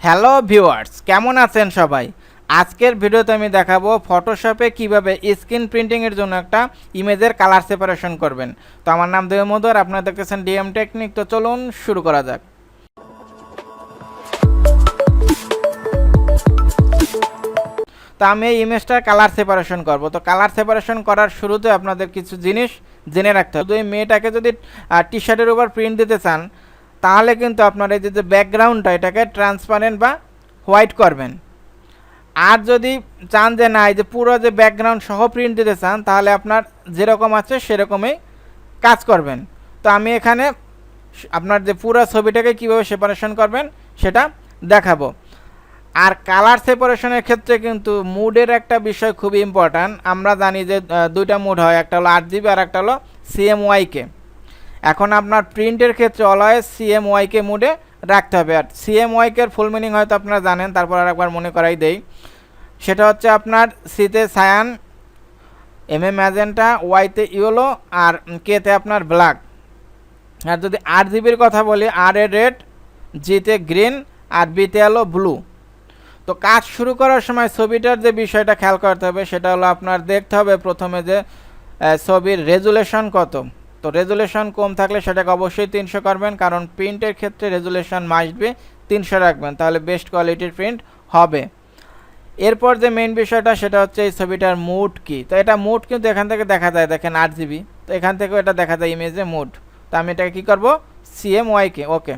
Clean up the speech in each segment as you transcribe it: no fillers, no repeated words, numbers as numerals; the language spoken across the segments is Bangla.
হ্যালো ভিউয়ার্স, কেমন আছেন সবাই? আজকের ভিডিওতে আমি দেখাবো ফটোশপে কিভাবে স্ক্রিন প্রিন্টিং এর জন্য একটা ইমেজের কালার সেপারেশন করবেন। তো আমার নাম দেবমোদর, আপনারা দেখতেছেন Dmtechnic। তো চলুন শুরু করা যাক। তো আমি এই ইমেজটার কালার সেপারেশন করব। তো কালার সেপারেশন করার শুরুতে আপনাদের কিছু জিনিস জেনে রাখতে হবে। এই মেয়েটাকে যদি টি শার্টের উপর প্রিন্ট দিতে চান, তাহলে কিন্তু আপনার এই যে ব্যাকগ্রাউন্ডটা এটাকে ট্রান্সপারেন্ট বা হোয়াইট করবেন। আর যদি চান যে না, এই যে পুরো যে ব্যাকগ্রাউন্ড সহ প্রিন্ট দিতে চান, তাহলে আপনার যেরকম আছে সেরকমেই কাজ করবেন। তো আমি এখানে আপনার যে পুরো ছবিটাকে কীভাবে সেপারেশন করবেন সেটা দেখাবো। আর কালার সেপারেশনের ক্ষেত্রে কিন্তু মুডের একটা বিষয় খুবই ইম্পর্ট্যান্ট। আমরা জানি যে দুইটা মুড হয়, একটা হলো 8GB আর একটা হলো CMYK। এখন আপনার প্রিন্টের ক্ষেত্রে অলওয়েজ CMYK মুডে রাখতে হবে। আর CMYK এর ফুল মিনিং হয়তো আপনারা জানেন, তারপর আর একবার মনে করাই দেই। সেটা হচ্ছে আপনার সিতে সায়ান, এমএ ম্যাজেন্টা, ওয়াইতে ইয়েলো আর কেতে আপনার ব্ল্যাক। আর যদি 8GBর কথা বলি, আর এ রেড, জিতে গ্রিন আর বিতে হলো ব্লু। তো কাজ শুরু করার সময় ছবিটার যে বিষয়টা খেয়াল করতে হবে সেটা হলো আপনার দেখতে হবে প্রথমে যে ছবির রেজুলেশন কত। তো রেজুলেশন কম থাকলে সেটাকে অবশ্যই 300 করবেন, কারণ প্রিন্টের ক্ষেত্রে রেজুলেশন মাস্ট বি 300 রাখবেন, তাহলে বেস্ট কোয়ালিটির প্রিন্ট হবে। এরপর যে মেইন বিষয়টা সেটা হচ্ছে এই ছবিটার মুড কি। তো এটা মুড কিন্তু এখান থেকে দেখা যায়, দেখেন 8GB। তো এখান থেকেও এটা দেখা যায় ইমেজে মুড। তো আমি এটাকে কী করবো, CMYK। ওকে,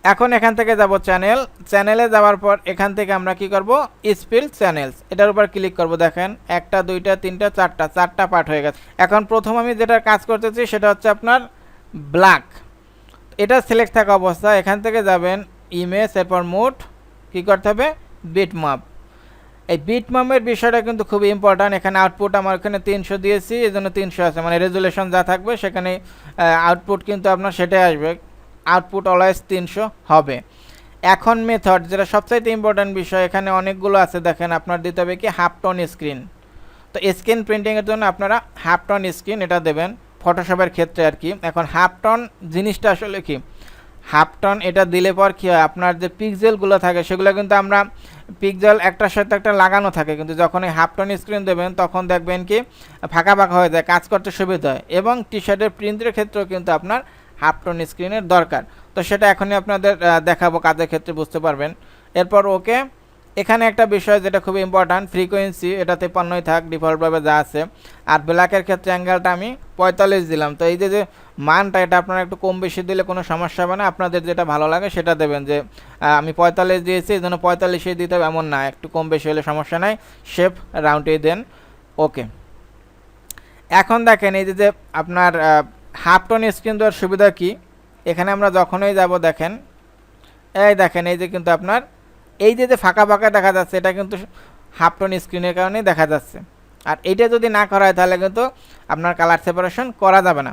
এখন এখান থেকে যাব চ্যানেলে যাওয়ার পর এখান থেকে আমরা কি করব, স্পিল চ্যানেলস, এটার উপর ক্লিক করব। দেখেন 1টা 2টা 3টা 4টা পার্ট হয়ে গেছে। এখন প্রথম আমি যেটা কাজ করতেছি সেটা হচ্ছে আপনার ব্ল্যাক। এটা সিলেক্ট থাকা অবস্থা, এখান থেকে যাবেন ইমেজ, এরপর মুড, কী করতে হবে, বিটম্যাপ। এই বিটম্যাপের বিষয়টা কিন্তু খুবই ইম্পর্ট্যান্ট। এখানে আউটপুট আমার এখানে 300 দিয়েছি, এই জন্য 300 আছে, মানে রেজুলেশন যা থাকবে সেখানে আউটপুট কিন্তু আপনার সেটাই আসবে। আউটপুট অলওয়েজ 300 হবে। এখন মেথড, যেটা সবচাইতে ইম্পর্ট্যান্ট বিষয়, এখানে অনেকগুলো আছে। দেখেন আপনার দিতে হবে কি, হাফ টোন স্ক্রিন। তো স্ক্রিন প্রিন্টিংয়ের জন্য আপনারা হাফ টোন স্ক্রিন এটা দেবেন ফটোশপের ক্ষেত্রে আর কি। এখন হাফ টোন জিনিসটা আসলে কি, হাফ টোন এটা দিলে পর কী হয়, আপনার যে পিক্সেলগুলো থাকে সেগুলো কিন্তু আমরা পিক্সেল একটার সাথে একটা লাগানো থাকে, কিন্তু যখন এই হাফ টোন স্ক্রিন দেবেন তখন দেখবেন কি ফাঁকা ফাঁকা হয়ে যায়, কাজ করতে সুবিধা হয়। এবং টি শার্টের প্রিন্টের ক্ষেত্রেও কিন্তু আপনার হাফ টোন স্ক্রিনের দরকার। তো সেটা এখনই আপনাদের দেখাবো, কাজের ক্ষেত্রে বুঝতে পারবেন। এরপর ওকে, এখানে একটা বিষয় যেটা খুবই ইম্পর্ট্যান্ট, ফ্রিকোয়েন্সি এটা 53ই থাক ডিফল্টভাবে যা আছে। আর ব্ল্যাকের ক্ষেত্রে অ্যাঙ্গেলটা আমি 45 দিলাম। তো এই যে মানটা এটা আপনারা একটু কম বেশি দিলে কোনো সমস্যা হবে না, আপনাদের যেটা ভালো লাগে সেটা দেবেন। যে আমি 45 দিয়েছি এই জন্য 45ই দিতে হবে এমন না, একটু কম বেশি হলে সমস্যা নাই, শেপ রাউন্ডেই দেন। ওকে, এখন দেখেন এই যে আপনার হাফ টোন স্ক্রিন দেওয়ার সুবিধা কি, এখানে আমরা যখনই যাব দেখেন এই দেখেন এই যে কিন্তু আপনার এই যে ফাঁকা ফাঁকা দেখা যাচ্ছে, এটা কিন্তু হাফ টোন স্ক্রিনের কারণেই দেখা যাচ্ছে। আর এইটা যদি না করা হয় তাহলে কিন্তু আপনার কালার সেপারেশন করা যাবে না।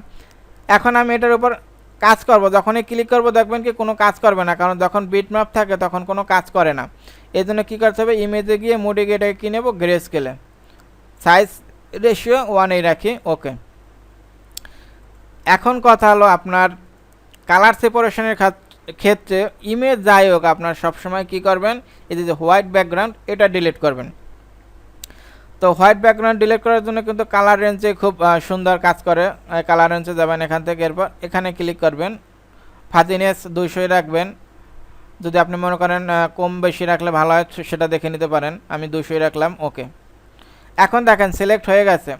এখন আমি এটার উপর কাজ করব, যখনই ক্লিক করব দেখবেন কি কোনো কাজ করবে না, কারণ যখন বিটম্যাপ থাকে তখন কোনো কাজ করে না। এই জন্য কী করতে হবে, ইমেজে গিয়ে মোডে গিয়ে এটাকে কী নেব, গ্রে স্কেলে, সাইজ রেশিও 1 রাখি। ওকে, এখন কথা হলো আপনার কালার সেপারেশনের ক্ষেত্রে ইমেজ যাই হোক আপনার সবসময় কী করবেন, এই যে হোয়াইট ব্যাকগ্রাউন্ড এটা ডিলিট করবেন। তো হোয়াইট ব্যাকগ্রাউন্ড ডিলিট করার জন্য কিন্তু কালার রেঞ্জে খুব সুন্দর কাজ করে। কালার রেঞ্জে যাবেন এখান থেকে, এরপর এখানে ক্লিক করবেন, ফাজিনেস 200 রাখবেন। যদি আপনি মনে করেন কম বেশি রাখলে ভালো হয় সেটা দেখে নিতে পারেন, আমি 200 রাখলাম। ওকে, এখন দেখেন সিলেক্ট হয়ে গেছে।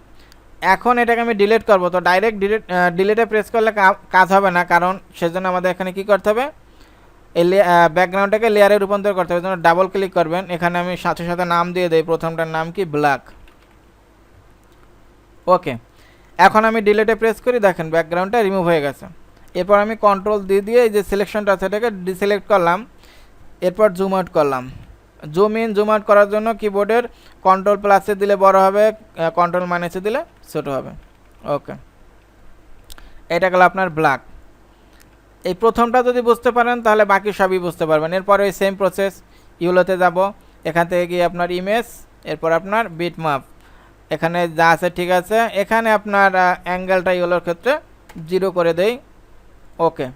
এখন এটাকে আমি ডিলিট করব। তো ডাইরেক্ট ডিলিটে প্রেস করলে কাজ হবে না, কারণ সেজন্য আমাদের এখানে কি করতে হবে, এই ব্যাকগ্রাউন্ডটাকে লেয়ারে রূপান্তর করতে হবে। জন্য ডাবল ক্লিক করবেন, এখানে আমি সাথে সাথে নাম দিয়ে দেই, প্রথমটার নাম কি, ব্ল্যাক। ওকে, এখন আমি ডিলিটে প্রেস করি, দেখেন ব্যাকগ্রাউন্ডটা রিমুভ হয়ে গেছে। এরপর আমি কন্ট্রোল দিয়ে এই যে সিলেকশনটা আছে এটাকে ডিসিলেক্ট করলাম, এরপর জুম আউট করলাম। জুম ইন জুম আউট করার জন্য কিবোর্ডের কন্ট্রোল প্লাসে দিলে বড় হবে, কন্ট্রোল মাইনাসে দিলে ছোটো হবে। ওকে, এটা গেল আপনার ব্ল্যাক। এই প্রথমটা যদি বুঝতে পারেন তাহলে বাকি সবই বুঝতে পারবেন। এরপর এই সেম প্রসেস ইউলোতে যাব, এখান থেকে গিয়ে আপনার ইমেজ, এরপর আপনার বিটম্যাপ, এখানে যা আছে ঠিক আছে। এখানে আপনার অ্যাঙ্গেলটা ইউলোর ক্ষেত্রে 0 করে দেই। ওকে,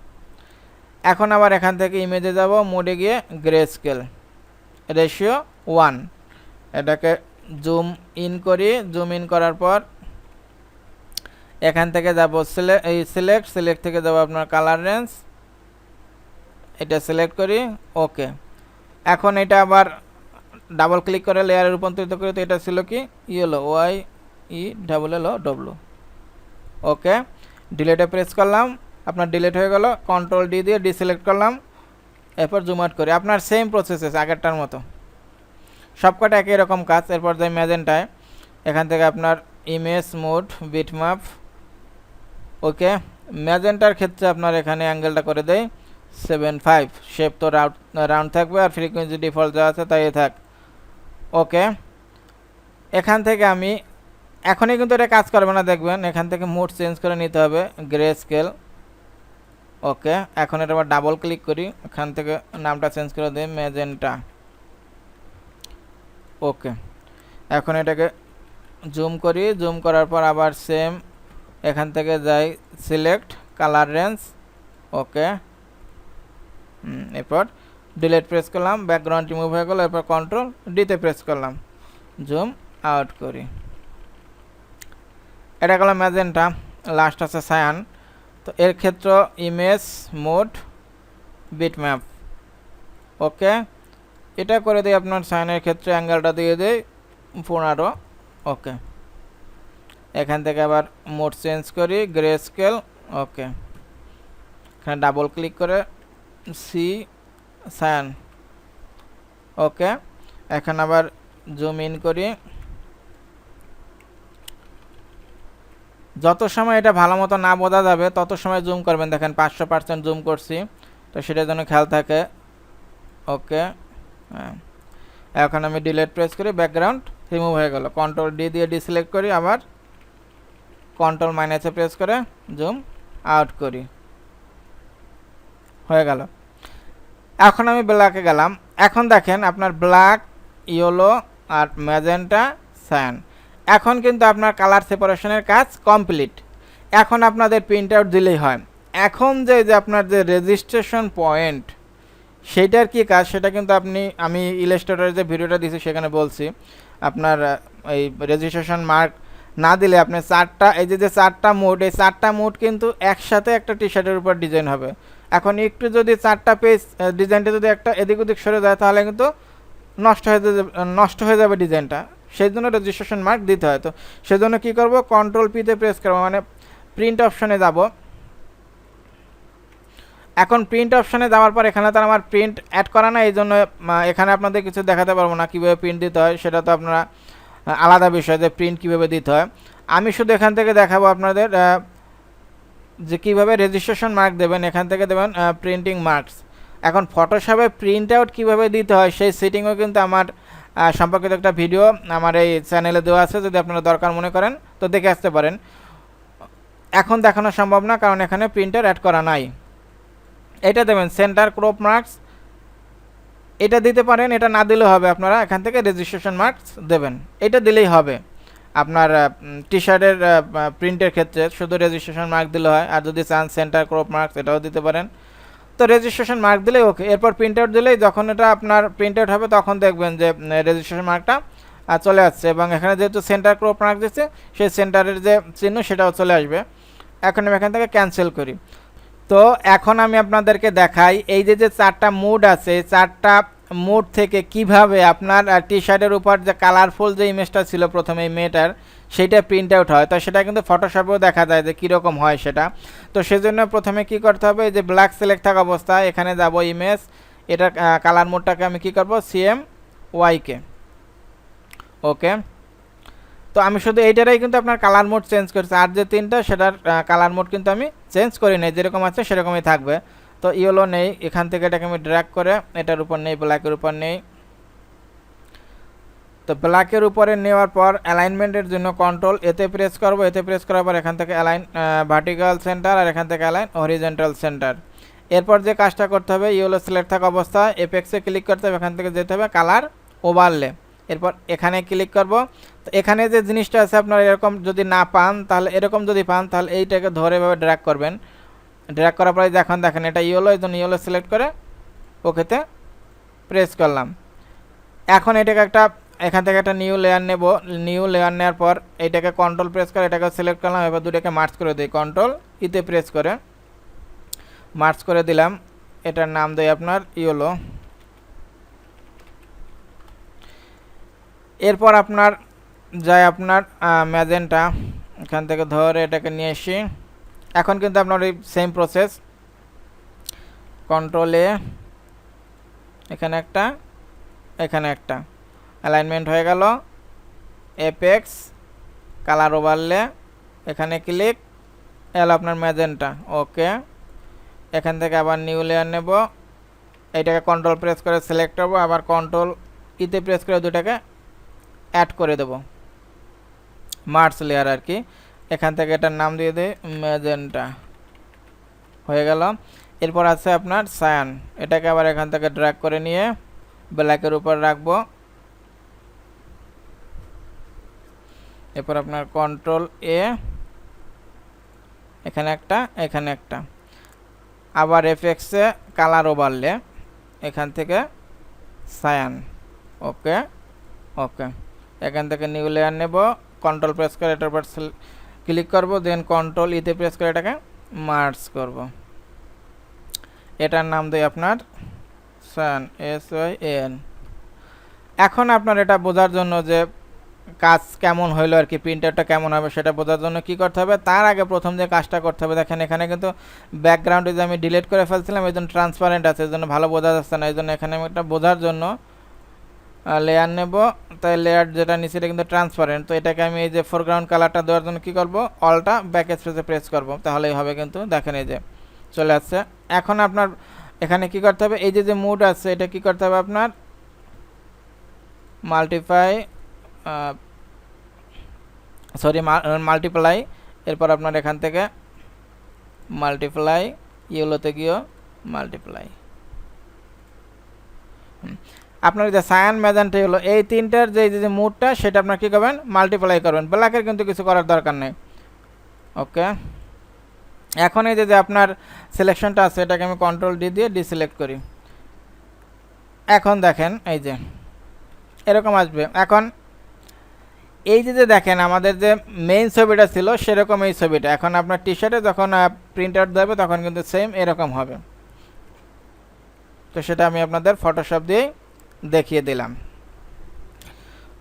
এখন আবার এখান থেকে ইমেজে যাব, মোডে গিয়ে গ্রে স্কেল রেশিও 1, এটাকে জুম ইন করি। জুম ইন করার পর এখান থেকে যাব সিলেক্ট থেকে যাব আপনার কালার রেঞ্জ, এটা সিলেক্ট করি। ওকে, এখন এটা আবার ডাবল ক্লিক করে লেয়ারে রূপান্তরিত করি। তো এটা ছিল কি ইয়েলো, YELLOW। ওকে, ডিলেটে প্রেস করলাম, আপনার ডিলেট হয়ে গেল। কন্ট্রোল ডি দিয়ে ডিসিলেক্ট করলাম, এরপর জুম আউট করি। আপনার সেম প্রসেসেস আগেরটার মতো, সবকটা একই রকম কাজ। এরপর যাই ম্যাজেন্টায়, এখান থেকে আপনার ইমেজ মোড বিটম্যাপ। ওকে, ম্যাজেন্টার ক্ষেত্রে আপনার এখানে অ্যাঙ্গেলটা করে দেয় 75, শেপ তো রাউন্ড থাকবে, আর ফ্রিকোয়েন্সি ডিফল্ট যা আছে তাই থাক। ওকে, এখান থেকে আমি এখনই কিন্তু এটা কাজ করবে না, দেখবেন এখান থেকে মোড চেঞ্জ করে নিতে হবে, গ্রে স্কেল। ওকে, এখন এটা আবার ডাবল ক্লিক করি, এখান থেকে নামটা চেঞ্জ করে দিই ম্যাজেন্টা। ওকে, এখন এটাকে জুম করি। জুম করার পর আবার সেম এখান থেকে যাই সিলেক্ট কালার রেঞ্জ। ওকে, এরপর ডিলিট প্রেস করলাম, ব্যাকগ্রাউন্ড রিমুভ হয়ে গেল। এরপর কন্ট্রোল ডিতে প্রেস করলাম, জুম আউট করি। এটা গেল ম্যাজেন্টা। লাস্ট আছে সায়ান। তো এর ক্ষেত্রে ইমেজ মোড বিটম্যাপ। ওকে, এটা করে দিই আপনার সায়ানের ক্ষেত্রে, অ্যাঙ্গেলটা দিয়ে দিই 15। ওকে, এখান থেকে আবার মোড চেঞ্জ করি, গ্রে স্কেল। ওকে, এখানে ডাবল ক্লিক করে সি সায়ান। ওকে, এখন আবার জুম ইন করি। যত সময় এটা ভালো মতো না বোঝা যাবে তত সময় জুম করবেন। দেখেন 500% জুম করছি, তো সেটার জন্য খেয়াল থাকে। ওকে, হ্যাঁ, এখন আমি ডিলিট প্রেস করি, ব্যাকগ্রাউন্ড রিমুভ হয়ে গেল। কন্ট্রোল ডি দিয়ে ডিসিলেক্ট করি, আবার কন্ট্রোল মাইনাসে প্রেস করে জুম আউট করি, হয়ে গেল। এখন আমি ব্ল্যাকে গেলাম। এখন দেখেন আপনার ব্ল্যাক, ইয়েলো আর ম্যাজেন্টা, সায়ান। এখন কিন্তু আপনার কালার সেপারেশনের কাজ কমপ্লিট। এখন আপনাদের প্রিন্ট আউট দিলেই হয়। এখন যে আপনার যে রেজিস্ট্রেশন পয়েন্ট, সেইটার কি কাজ সেটা কিন্তু আমি ইলাস্ট্রেটরের যে ভিডিওটা দিয়েছি সেখানে বলছি। আপনার এই রেজিস্ট্রেশন মার্ক না দিলে আপনি চারটা, এই যে চারটা মোড, এই চারটা মোড কিন্তু একসাথে একটা টি শার্টের উপর ডিজাইন হবে। এখন একটু যদি চারটা পেজ ডিজাইনটা যদি একটা এদিক ওদিক সরে যায় তাহলে কিন্তু নষ্ট হয়ে যাবে ডিজাইনটা। সেই জন্য রেজিস্ট্রেশন মার্ক দিতে হয়। তো সেজন্য কী করব, কন্ট্রোল পিতে প্রেস করবো, মানে প্রিন্ট অপশনে যাব। এখন প্রিন্ট অপশনে যাওয়ার পর এখানে তো আমার প্রিন্ট অ্যাড করা না, এই জন্য এখানে আপনাদের কিছু দেখাতে পারবো না কীভাবে প্রিন্ট দিতে হয়। সেটা তো আপনারা আলাদা বিষয় যে প্রিন্ট কীভাবে দিতে হয়। আমি শুধু এখান থেকে দেখাবো আপনাদের যে কীভাবে রেজিস্ট্রেশন মার্ক দেবেন। এখান থেকে দেবেন প্রিন্টিং মার্কস। এখন ফটোশপে প্রিন্ট আউট কীভাবে দিতে হয় সেই সেটিংও কিন্তু আমার সম্পর্কিত একটা ভিডিও আমার এই চ্যানেলে দেওয়া আছে, যদি আপনারা দরকার মনে করেন তো দেখে আসতে পারেন। এখন দেখানো সম্ভব না কারণ এখানে প্রিন্টার অ্যাড করা নাই। এটা দেবেন সেন্টার ক্রপ মার্কস, এটা দিতে পারেন, এটা না দিলেও হবে। আপনারা এখান থেকে রেজিস্ট্রেশন মার্কস দেবেন, এটা দিলেই হবে। আপনার টি শার্টের প্রিন্টের ক্ষেত্রে শুধু রেজিস্ট্রেশন মার্ক দিলে হয়, আর যদি চান সেন্টার ক্রপ মার্কস এটাও দিতে পারেন। তো রেজিস্ট্রেশন মার্ক দিলেই ওকে। এরপর প্রিন্ট আউট দিলেই যখন এটা আপনার প্রিন্ট আউট হবে তখন দেখবেন যে রেজিস্ট্রেশন মার্কটা চলে আসছে, এবং এখানে যেহেতু সেন্টার ক্রপ মার্ক দিচ্ছে সেই সেন্টারের যে চিহ্ন সেটাও চলে আসবে। এখন আমি এখান থেকে ক্যান্সেল করি। তো এখন আমি আপনাদেরকে দেখাই এই যে চারটা মুড আছে, এই চারটা মুড থেকে কিভাবে আপনার টি শার্টের উপর যে কালারফুল যে ইমেজটা ছিল প্রথমে এই মেয়েটার, সেইটা প্রিন্ট আউট হয়। তো সেটা কিন্তু ফটোশপেও দেখা যায় যে কীরকম হয় সেটা। তো সেজন্য প্রথমে কি করতে হবে, এই যে ব্ল্যাক সিলেক্ট থাকা অবস্থায় এখানে যাব ইমেজ, এটা কালার মোডটাকে আমি কি করব, CMYK। ওকে, তো আমি শুধু এইটারই কিন্তু আপনার কালার মোড চেঞ্জ করছি, আর যে তিনটা সেটার কালার মোড কিন্তু আমি চেঞ্জ করি নাই, যেরকম আছে সেরকমই থাকবে। তো ইয়েলো নেই, এখান থেকে এটাকে আমি ড্র্যাগ করে এটার উপর নেই, ব্ল্যাকের উপর নেই। তো ব্ল্যাকের উপরে নেওয়ার পর অ্যালাইনমেন্টের জন্য কন্ট্রোল এতে প্রেস করব, এতে প্রেস করার পর এখান থেকে অ্যালাইন ভার্টিক্যাল সেন্টার, আর এখান থেকে অ্যালাইন হরিজন্টাল সেন্টার। এরপর যে কাজটা করতে হবে, ইয়েলো সিলেক্ট থাকা অবস্থায় এপেক্সে ক্লিক করতে হবে, এখান থেকে যেতে হবে কালার ওভারলে। এরপর এখানে ক্লিক করব। তো এখানে যে জিনিসটা আছে আপনারা এরকম যদি না পান তাহলে, এরকম যদি পান তাহলে এইটাকে ধরে এভাবে ড্র্যাগ করবেন, ড্র্যাগ করার পরে এখন দেখেন এটা ইয়েলো, এই জন্য ইয়েলো সিলেক্ট করে ওকেতে প্রেস করলাম। এখন এটাকে একটা এখান থেকে একটা নিউ লেয়ার নেব। নিউ লেয়ার নেওয়ার পর এটাকে কন্ট্রোল প্রেস করে এটাকে সিলেক্ট করলাম। এবার দুটাকে মার্চ করে দিই, কন্ট্রোল ইতে প্রেস করে মার্চ করে দিলাম। এটার নাম দেই আপনার ইয়েলো। এরপর আপনার আপনার ম্যাজেন্টা, এখান থেকে ধরে এটাকে নিয়ে এসি। এখন কিন্তু আপনার এই সেম প্রসেস, কন্ট্রোল এ, এখানে একটা এখানে একটা অ্যালাইনমেন্ট হয়ে গেল। এপেক্স কালার ওভারলে, এখানে ক্লিক, এল আপনার ম্যাজেন্টা, ওকে। এখান থেকে আবার নিউ লেয়ার নেব, এইটাকে কন্ট্রোল প্রেস করে সিলেক্ট করবো, আবার কন্ট্রোল ইতে প্রেস করে দুটাকে অ্যাড করে দেব, মার্চ লেয়ার আর কি। এখান থেকে এটার নাম দিয়ে দিই ম্যাজেন্টা, হয়ে গেল। এরপর আছে আপনার সায়ান, এটাকে আবার এখান থেকে ড্র্যাগ করে নিয়ে ব্ল্যাকের উপর রাখবো। এরপর আপনার কন্ট্রোল এ, এখানে একটা এখানে একটা, আবার এফএক্সে কালার ওভারলে, এখান থেকে সায়ান, ওকে ওকে। এখান থেকে নিউ লেয়ার নেব, কন্ট্রোল প্রেস করে এটার উপর ক্লিক করব, দেন কন্ট্রোল ইতে প্রেস করে এটাকে মার্জ করব। এটার নাম দেই আপনার সায়ান, SYAN। এখন আপনার এটা বোঝার জন্য যে কাজ কেমন হইলো আর কি, প্রিন্টারটা কেমন হবে সেটা বোঝার জন্য কি করতে হবে, তার আগে প্রথম যে কাজটা করতে হবে, দেখেন এখানে কিন্তু ব্যাকগ্রাউন্ডে যে আমি ডিলিট করে ফেলছিলাম এই জন্য ট্রান্সপারেন্ট আছে, এই জন্য ভালো বোঝা যাচ্ছে না। এই জন্য এখানে আমি একটা বোঝার জন্য লেয়ার নেব, তাই লেয়ার যেটা নিচে এটা কিন্তু ট্রান্সপারেন্ট। তো এটাকে আমি এই যে ফোরগ্রাউন্ড কালারটা দেওয়ার জন্য কী করব, অলটা ব্যাক স্পেসে প্রেস করব, তাহলেই হবে। কিন্তু দেখেন এই যে চলে আসছে। এখন আপনার এখানে কি করতে হবে, এই যে মুড আছে এটা কি করতে হবে আপনার মাল্টিপ্লাই। এরপর আপনার এখান থেকে মাল্টিপ্লাই, ইয়েলোতে গিয়েও মাল্টিপ্লাই। আপনার যে সায়ান ম্যাজেন্টা হলো এই তিনটার যে মুডটা সেটা আপনার কী করবেন, মাল্টিপ্লাই করবেন। ব্ল্যাকের কিন্তু কিছু করার দরকার নেই, ওকে। এখন এই যে আপনার সিলেকশনটা আছে এটাকে আমি কন্ট্রোল ডি দিয়ে ডিসিলেক্ট করি। এখন দেখেন এই যে এরকম আসবে। এখন এই যে দেখেন আমাদের যে মেইন ছবিটা ছিল সেরকম এই ছবিটা এখন আপনার টি শার্টে যখন প্রিন্ট আউট দেবে তখন কিন্তু সেম এরকম হবে। তো সেটা আমি আপনাদের ফটোশপ দিয়ে দেখিয়ে দিলাম।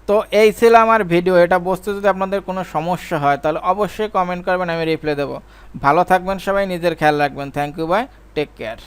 তো এই ছিল আমার ভিডিও। এটা বুঝতে যদি আপনাদের কোনো সমস্যা হয় তাহলে অবশ্যই কমেন্ট করবেন, আমি রিপ্লাই দেবো। ভালো থাকবেন সবাই, নিজের খেয়াল রাখবেন। Thank you, bye, take care.